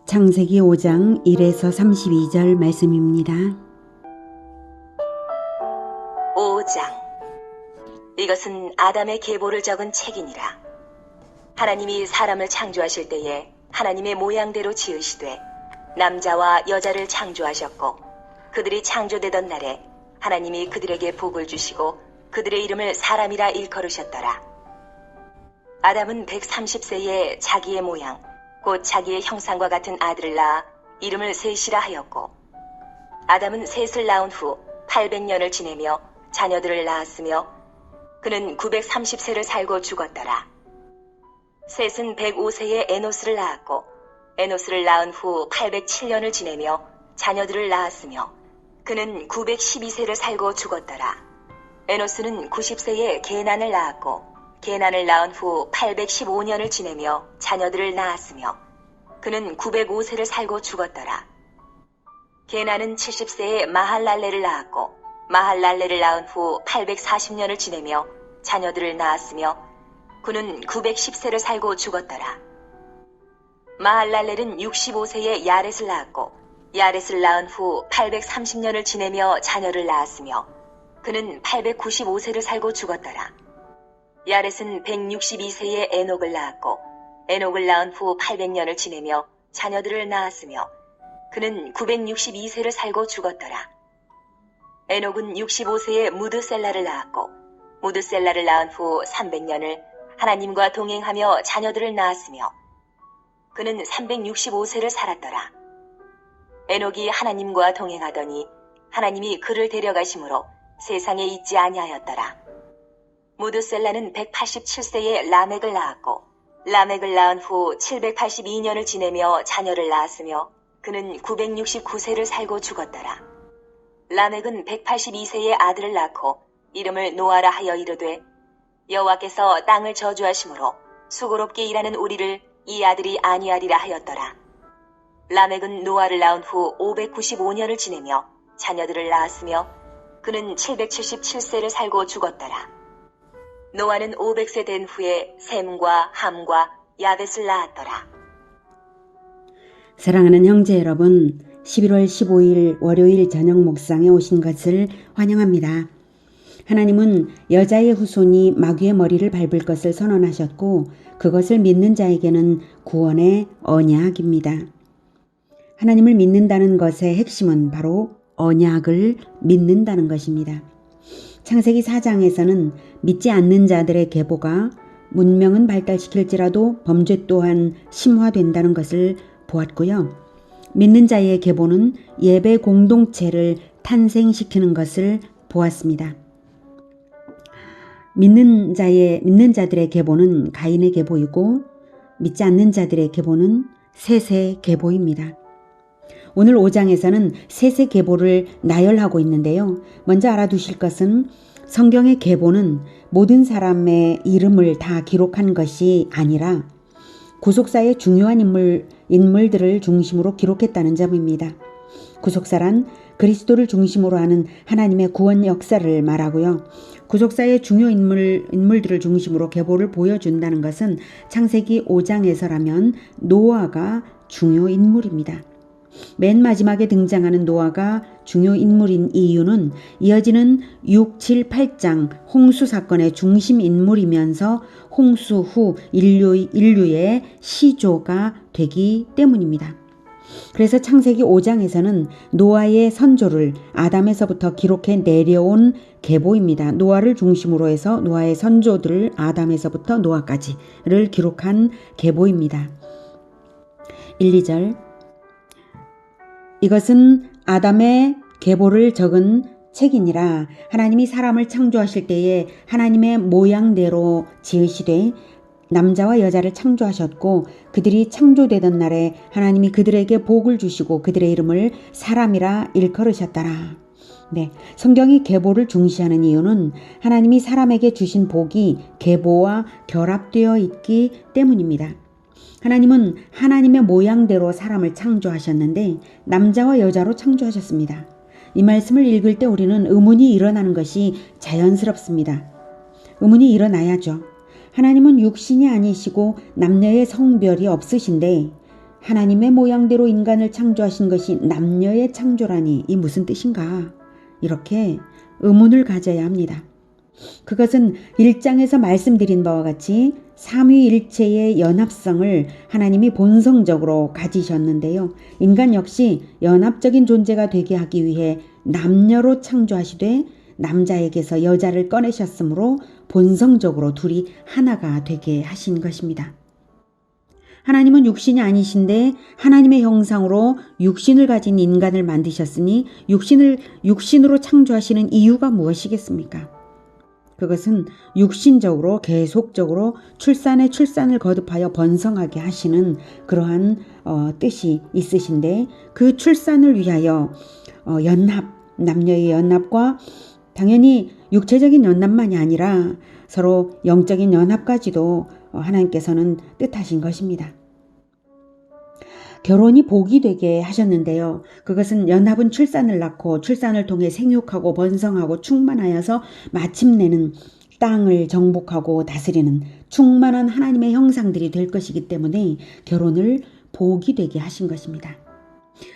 창세기 5장 1에서 32절 말씀입니다. 5장. 이것은 아담의 계보를 적은 책이니라. 하나님이 사람을 창조하실 때에 하나님의 모양대로 지으시되 남자와 여자를 창조하셨고, 그들이 창조되던 날에 하나님이 그들에게 복을 주시고 그들의 이름을 사람이라 일컬으셨더라. 아담은 130세에 자기의 모양 곧 자기의 형상과 같은 아들을 낳아 이름을 셋이라 하였고, 아담은 셋을 낳은 후 800년을 지내며 자녀들을 낳았으며 그는 930세를 살고 죽었더라. 셋은 105세에 에노스를 낳았고, 에노스를 낳은 후 807년을 지내며 자녀들을 낳았으며 그는 912세를 살고 죽었더라. 에노스는 90세에 게난을 낳았고, 게난을 낳은 후 815년을 지내며 자녀들을 낳았으며 그는 905세를 살고 죽었더라. 게난은 70세에 마할랄레를 낳았고, 마할랄레를 낳은 후 840년을 지내며 자녀들을 낳았으며 그는 910세를 살고 죽었더라. 마할랄렐은 65세에 야렛을 낳았고, 야렛을 낳은 후 830년을 지내며 자녀를 낳았으며 그는 895세를 살고 죽었더라. 야렛은 162세에 에녹을 낳았고, 에녹을 낳은 후 800년을 지내며 자녀들을 낳았으며 그는 962세를 살고 죽었더라. 에녹은 65세에 무드셀라를 낳았고, 무드셀라를 낳은 후 300년을 하나님과 동행하며 자녀들을 낳았으며 그는 365세를 살았더라. 에녹이 하나님과 동행하더니 하나님이 그를 데려가심으로 세상에 있지 아니하였더라. 무드셀라는 187세에 라멕을 낳았고, 라멕을 낳은 후 782년을 지내며 자녀를 낳았으며 그는 969세를 살고 죽었더라. 라멕은 182세에 아들을 낳고 이름을 노아라 하여 이르되, 여호와께서 땅을 저주하심으로 수고롭게 일하는 우리를 이 아들이 아니하리라 하였더라. 라멕은 노아를 낳은 후 595년을 지내며 자녀들을 낳았으며 그는 777세를 살고 죽었더라. 노아는 500세 된 후에 셈과 함과 야벳을 낳았더라. 사랑하는 형제 여러분, 11월 15일 월요일 저녁 목상에 오신 것을 환영합니다. 하나님은 여자의 후손이 마귀의 머리를 밟을 것을 선언하셨고, 그것을 믿는 자에게는 구원의 언약입니다. 하나님을 믿는다는 것의 핵심은 바로 언약을 믿는다는 것입니다. 창세기 4장에서는 믿지 않는 자들의 계보가 문명은 발달시킬지라도 범죄 또한 심화된다는 것을 보았고요. 믿는 자의 계보는 예배 공동체를 탄생시키는 것을 보았습니다. 믿는 자들의 계보는 가인의 계보이고, 믿지 않는 자들의 계보는 셋의 계보입니다. 오늘 5장에서는 셋의 계보를 나열하고 있는데요. 먼저 알아두실 것은 성경의 계보는 모든 사람의 이름을 다 기록한 것이 아니라 구속사의 중요한 인물들을 중심으로 기록했다는 점입니다. 구속사란 그리스도를 중심으로 하는 하나님의 구원 역사를 말하고요. 구속사의 중요 인물들을 중심으로 계보를 보여준다는 것은 창세기 5장에서라면 노아가 중요 인물입니다. 맨 마지막에 등장하는 노아가 중요 인물인 이유는 이어지는 6, 7, 8장 홍수 사건의 중심 인물이면서 홍수 후 인류의 시조가 되기 때문입니다. 그래서 창세기 5장에서는 노아의 선조를 아담에서부터 기록해 내려온 계보입니다. 노아를 중심으로 해서 노아의 선조들을 아담에서부터 노아까지를 기록한 계보입니다. 1, 2절. 이것은 아담의 계보를 적은 책이니라. 하나님이 사람을 창조하실 때에 하나님의 모양대로 지으시되 남자와 여자를 창조하셨고, 그들이 창조되던 날에 하나님이 그들에게 복을 주시고 그들의 이름을 사람이라 일컬으셨더라. 네, 성경이 계보를 중시하는 이유는 하나님이 사람에게 주신 복이 계보와 결합되어 있기 때문입니다. 하나님은 하나님의 모양대로 사람을 창조하셨는데 남자와 여자로 창조하셨습니다. 이 말씀을 읽을 때 우리는 의문이 일어나는 것이 자연스럽습니다. 의문이 일어나야죠. 하나님은 육신이 아니시고 남녀의 성별이 없으신데 하나님의 모양대로 인간을 창조하신 것이 남녀의 창조라니 이 무슨 뜻인가? 이렇게 의문을 가져야 합니다. 그것은 1장에서 말씀드린 바와 같이 삼위일체의 연합성을 하나님이 본성적으로 가지셨는데요. 인간 역시 연합적인 존재가 되게 하기 위해 남녀로 창조하시되 남자에게서 여자를 꺼내셨으므로 본성적으로 둘이 하나가 되게 하신 것입니다. 하나님은 육신이 아니신데 하나님의 형상으로 육신을 가진 인간을 만드셨으니 육신으로 창조하시는 이유가 무엇이겠습니까? 그것은 육신적으로 계속적으로 출산을 거듭하여 번성하게 하시는 그러한 뜻이 있으신데 그 출산을 위하여 남녀의 연합과 당연히 육체적인 연합만이 아니라 서로 영적인 연합까지도 하나님께서는 뜻하신 것입니다. 결혼이 복이 되게 하셨는데요. 그것은 연합은 출산을 낳고 출산을 통해 생육하고 번성하고 충만하여서 마침내는 땅을 정복하고 다스리는 충만한 하나님의 형상들이 될 것이기 때문에 결혼을 복이 되게 하신 것입니다.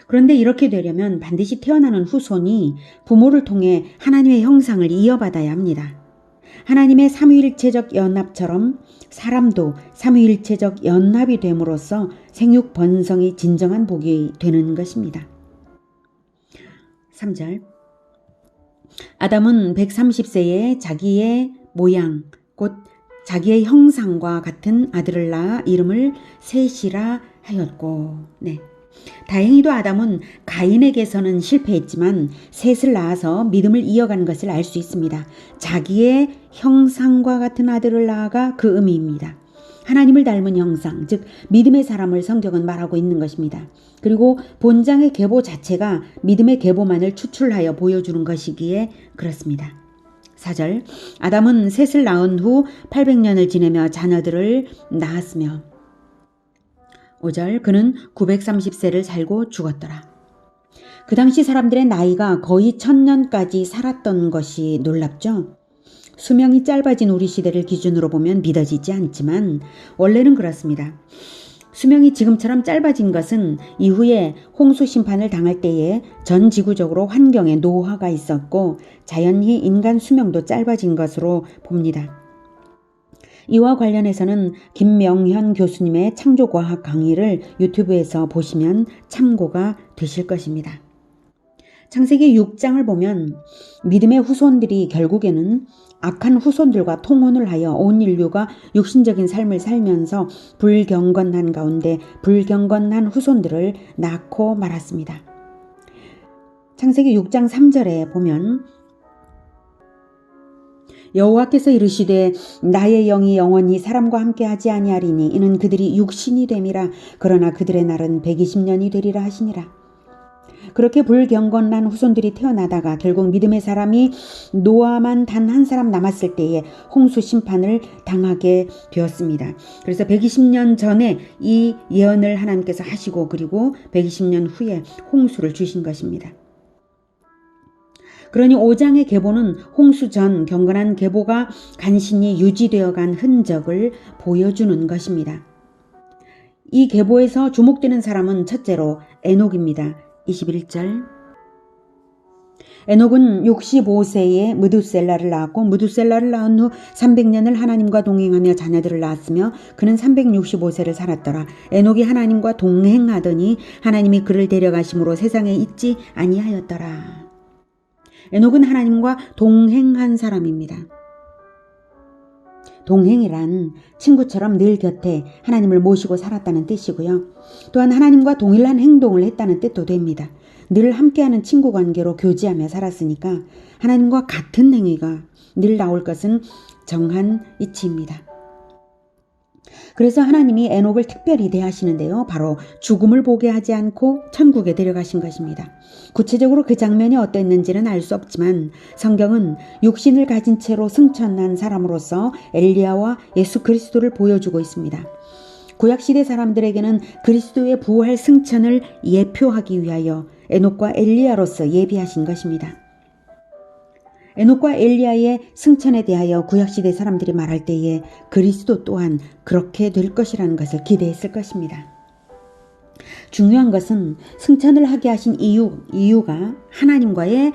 그런데 이렇게 되려면 반드시 태어나는 후손이 부모를 통해 하나님의 형상을 이어받아야 합니다. 하나님의 삼위일체적 연합처럼 사람도 삼위일체적 연합이 됨으로써 생육 번성이 진정한 복이 되는 것입니다. 3절 아담은 130세에 자기의 모양 곧 자기의 형상과 같은 아들을 낳아 이름을 셋이라 하였고 다행히도 아담은 가인에게서는 실패했지만 셋을 낳아서 믿음을 이어가는 것을 알 수 있습니다. 자기의 형상과 같은 아들을 낳아가 그 의미입니다. 하나님을 닮은 형상, 즉 믿음의 사람을 성경은 말하고 있는 것입니다. 그리고 본장의 계보 자체가 믿음의 계보만을 추출하여 보여주는 것이기에 그렇습니다. 4절 아담은 셋을 낳은 후 800년을 지내며 자녀들을 낳았으며 5절 그는 930세를 살고 죽었더라. 그 당시 사람들의 나이가 거의 1000년까지 살았던 것이 놀랍죠. 수명이 짧아진 우리 시대를 기준으로 보면 믿어지지 않지만 원래는 그렇습니다. 수명이 지금처럼 짧아진 것은 이후에 홍수 심판을 당할 때에 전 지구적으로 환경에 노화가 있었고 자연히 인간 수명도 짧아진 것으로 봅니다. 이와 관련해서는 김명현 교수님의 창조과학 강의를 유튜브에서 보시면 참고가 되실 것입니다. 창세기 6장을 보면 믿음의 후손들이 결국에는 악한 후손들과 통혼을 하여 온 인류가 육신적인 삶을 살면서 불경건한 가운데 불경건한 후손들을 낳고 말았습니다. 창세기 6장 3절에 보면 여호와께서 이르시되 나의 영이 영원히 사람과 함께 하지 아니하리니 이는 그들이 육신이 됨이라 그러나 그들의 날은 120년이 되리라 하시니라. 그렇게 불경건한 후손들이 태어나다가 결국 믿음의 사람이 노아만 단 한 사람 남았을 때에 홍수 심판을 당하게 되었습니다. 그래서 120년 전에 이 예언을 하나님께서 하시고 그리고 120년 후에 홍수를 주신 것입니다. 그러니 5장의 계보는 홍수 전 경건한 계보가 간신히 유지되어 간 흔적을 보여주는 것입니다. 이 계보에서 주목되는 사람은 첫째로 에녹입니다. 21절 에녹은 65세에 무두셀라를 낳았고 무두셀라를 낳은 후 300년을 하나님과 동행하며 자녀들을 낳았으며 그는 365세를 살았더라. 에녹이 하나님과 동행하더니 하나님이 그를 데려가심으로 세상에 있지 아니하였더라. 에녹은 하나님과 동행한 사람입니다. 동행이란 친구처럼 늘 곁에 하나님을 모시고 살았다는 뜻이고요. 또한 하나님과 동일한 행동을 했다는 뜻도 됩니다. 늘 함께하는 친구 관계로 교제하며 살았으니까 하나님과 같은 행위가 늘 나올 것은 정한 이치입니다. 그래서 하나님이 에녹을 특별히 대하시는데요. 바로 죽음을 보게 하지 않고 천국에 데려가신 것입니다. 구체적으로 그 장면이 어땠는지는 알 수 없지만 성경은 육신을 가진 채로 승천한 사람으로서 엘리야와 예수 그리스도를 보여주고 있습니다. 구약시대 사람들에게는 그리스도의 부활 승천을 예표하기 위하여 에녹과 엘리야로서 예비하신 것입니다. 에녹과 엘리야의 승천에 대하여 구약시대 사람들이 말할 때에 그리스도 또한 그렇게 될 것이라는 것을 기대했을 것입니다. 중요한 것은 승천을 하게 하신 이유가 하나님과의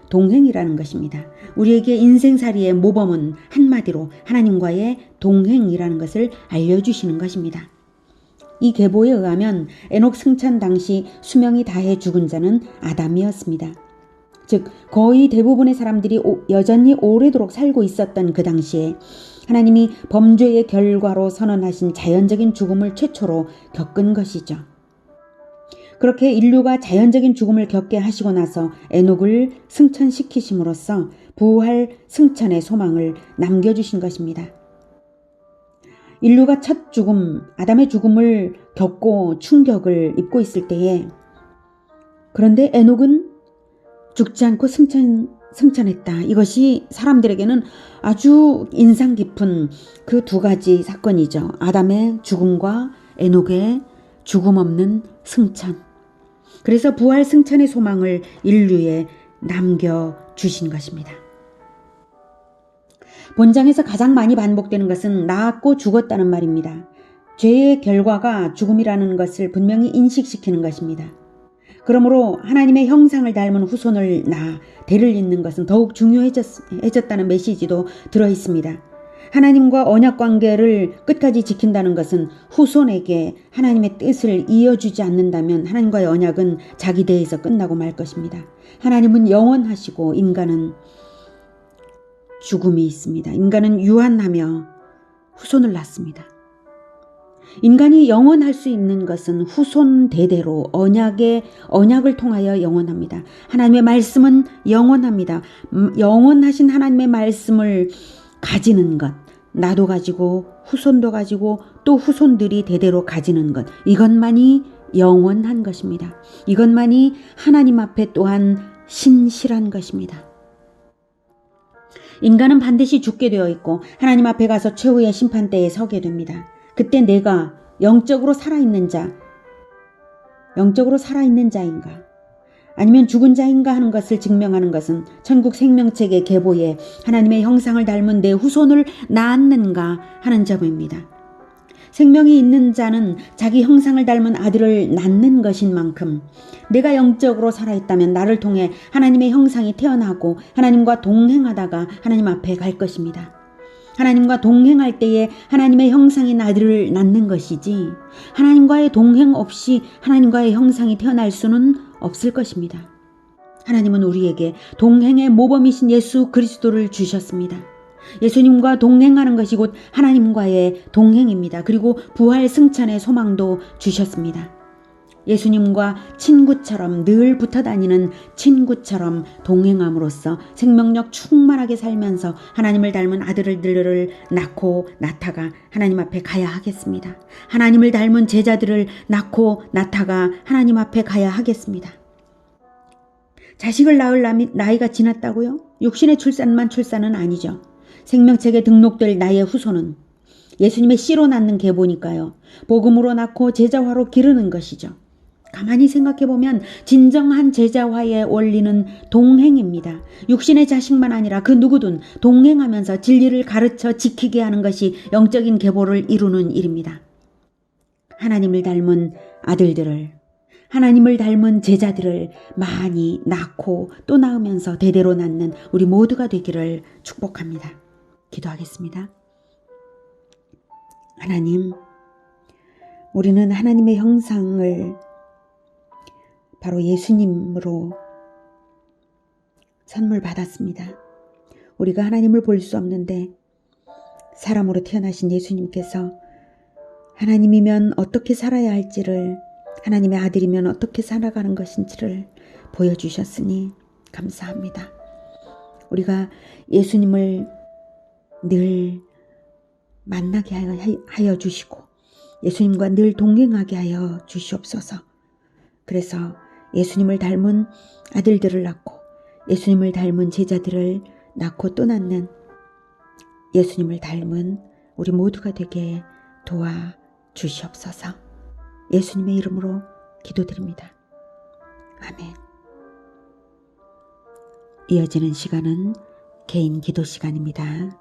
동행이라는 것입니다. 우리에게 인생살이의 모범은 한마디로 하나님과의 동행이라는 것을 알려주시는 것입니다. 이 계보에 의하면 에녹 승천 당시 수명이 다해 죽은 자는 아담이었습니다. 즉 거의 대부분의 사람들이 여전히 오래도록 살고 있었던 그 당시에 하나님이 범죄의 결과로 선언하신 자연적인 죽음을 최초로 겪은 것이죠. 그렇게 인류가 자연적인 죽음을 겪게 하시고 나서 에녹을 승천시키심으로써 부활 승천의 소망을 남겨주신 것입니다. 인류가 첫 죽음, 아담의 죽음을 겪고 충격을 입고 있을 때에 그런데 에녹은 죽지 않고 승천했다. 이것이 사람들에게는 아주 인상 깊은 그 두 가지 사건이죠. 아담의 죽음과 에녹의 죽음 없는 승천. 그래서 부활 승천의 소망을 인류에 남겨주신 것입니다. 본장에서 가장 많이 반복되는 것은 낳았고 죽었다는 말입니다. 죄의 결과가 죽음이라는 것을 분명히 인식시키는 것입니다. 그러므로 하나님의 형상을 닮은 후손을 낳아 대를 잇는 것은 더욱 중요해졌다는 메시지도 들어있습니다. 하나님과 언약 관계를 끝까지 지킨다는 것은 후손에게 하나님의 뜻을 이어주지 않는다면 하나님과의 언약은 자기 대에서 끝나고 말 것입니다. 하나님은 영원하시고 인간은 죽음이 있습니다. 인간은 유한하며 후손을 낳습니다. 인간이 영원할 수 있는 것은 후손 대대로 언약을 통하여 영원합니다. 하나님의 말씀은 영원합니다. 영원하신 하나님의 말씀을 가지는 것, 나도 가지고 후손도 가지고 또 후손들이 대대로 가지는 것, 이것만이 영원한 것입니다. 이것만이 하나님 앞에 또한 신실한 것입니다. 인간은 반드시 죽게 되어 있고 하나님 앞에 가서 최후의 심판대에 서게 됩니다. 그때 내가 영적으로 살아있는 자인가 아니면 죽은 자인가 하는 것을 증명하는 것은 천국 생명책의 계보에 하나님의 형상을 닮은 내 후손을 낳았는가 하는 점입니다. 생명이 있는 자는 자기 형상을 닮은 아들을 낳는 것인 만큼 내가 영적으로 살아있다면 나를 통해 하나님의 형상이 태어나고 하나님과 동행하다가 하나님 앞에 갈 것입니다. 하나님과 동행할 때에 하나님의 형상인 아들을 낳는 것이지 하나님과의 동행 없이 하나님과의 형상이 태어날 수는 없을 것입니다. 하나님은 우리에게 동행의 모범이신 예수 그리스도를 주셨습니다. 예수님과 동행하는 것이 곧 하나님과의 동행입니다. 그리고 부활 승천의 소망도 주셨습니다. 예수님과 친구처럼 늘 붙어 다니는 친구처럼 동행함으로써 생명력 충만하게 살면서 하나님을 닮은 아들들을 낳고 낳다가 하나님 앞에 가야 하겠습니다. 하나님을 닮은 제자들을 낳고 낳다가 하나님 앞에 가야 하겠습니다. 자식을 낳을 나이가 지났다고요? 육신의 출산은 아니죠. 생명책에 등록될 나의 후손은 예수님의 씨로 낳는 계보니까요. 복음으로 낳고 제자화로 기르는 것이죠. 가만히 생각해보면 진정한 제자화의 원리는 동행입니다. 육신의 자식만 아니라 그 누구든 동행하면서 진리를 가르쳐 지키게 하는 것이 영적인 계보를 이루는 일입니다. 하나님을 닮은 아들들을, 하나님을 닮은 제자들을 많이 낳고 또 낳으면서 대대로 낳는 우리 모두가 되기를 축복합니다. 기도하겠습니다. 하나님, 우리는 하나님의 형상을 바로 예수님으로 선물 받았습니다. 우리가 하나님을 볼 수 없는데 사람으로 태어나신 예수님께서 하나님이면 어떻게 살아야 할지를, 하나님의 아들이면 어떻게 살아가는 것인지를 보여주셨으니 감사합니다. 우리가 예수님을 늘 만나게 하여 주시고 예수님과 늘 동행하게 하여 주시옵소서. 그래서 예수님을 닮은 아들들을 낳고 예수님을 닮은 제자들을 낳고 또 낳는 예수님을 닮은 우리 모두가 되게 도와주시옵소서. 예수님의 이름으로 기도드립니다. 아멘. 이어지는 시간은 개인 기도 시간입니다.